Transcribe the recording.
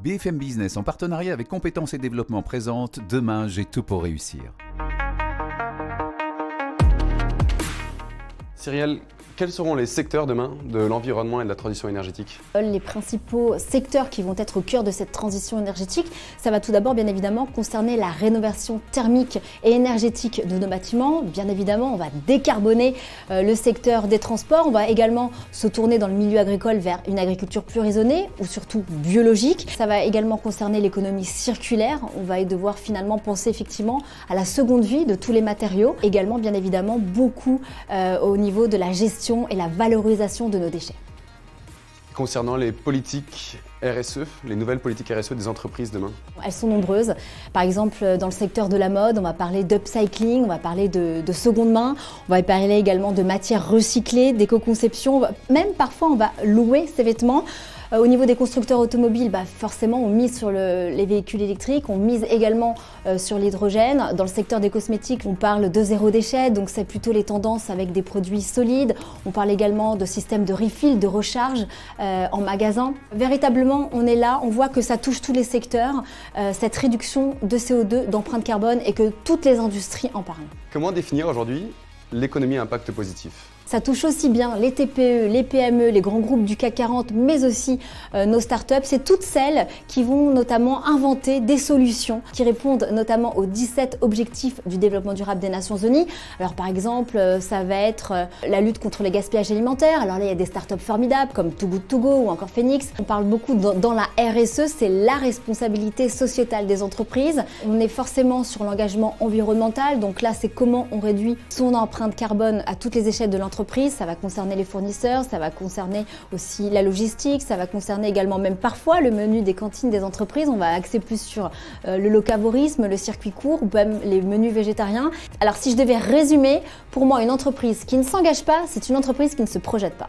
BFM Business, en partenariat avec Compétences et Développement, présente Demain, j'ai tout pour réussir. Cyrielle, quels seront les secteurs demain de l'environnement et de la transition énergétique? Les principaux secteurs qui vont être au cœur de cette transition énergétique, ça va tout d'abord bien évidemment concerner la rénovation thermique et énergétique de nos bâtiments. Bien évidemment, on va décarboner le secteur des transports. On va également se tourner dans le milieu agricole vers une agriculture plus raisonnée ou surtout biologique. Ça va également concerner l'économie circulaire. On va devoir finalement penser effectivement à la seconde vie de tous les matériaux. Également bien évidemment beaucoup au niveau de la gestion et la valorisation de nos déchets. Concernant les politiques RSE, les nouvelles politiques RSE des entreprises demain? Elles sont nombreuses. Par exemple, dans le secteur de la mode, on va parler d'upcycling, on va parler de seconde main, on va parler également de matières recyclées, d'éco-conception, même parfois on va louer ces vêtements. Au niveau des constructeurs automobiles, forcément on mise sur les véhicules électriques, on mise également sur l'hydrogène. Dans le secteur des cosmétiques, on parle de zéro déchet, donc c'est plutôt les tendances avec des produits solides. On parle également de systèmes de refill, de recharge en magasin. Véritablement, on est là, on voit que ça touche tous les secteurs, cette réduction de CO2, d'empreinte carbone, et que toutes les industries en parlent. Comment définir aujourd'hui l'économie à impact positif? Ça touche aussi bien les TPE, les PME, les grands groupes du CAC 40, mais aussi nos startups. C'est toutes celles qui vont notamment inventer des solutions qui répondent notamment aux 17 objectifs du développement durable des Nations Unies. Alors par exemple, ça va être la lutte contre les gaspillages alimentaires. Alors là, il y a des startups formidables comme Too Good To Go ou encore Phoenix. On parle beaucoup dans la RSE, c'est la responsabilité sociétale des entreprises. On est forcément sur l'engagement environnemental. Donc là, c'est comment on réduit son empreinte carbone à toutes les échelles de l'entreprise. Ça va concerner les fournisseurs, ça va concerner aussi la logistique, ça va concerner également même parfois le menu des cantines des entreprises. On va axer plus sur le locavorisme, le circuit court ou même les menus végétariens. Alors si je devais résumer, pour moi une entreprise qui ne s'engage pas, c'est une entreprise qui ne se projette pas.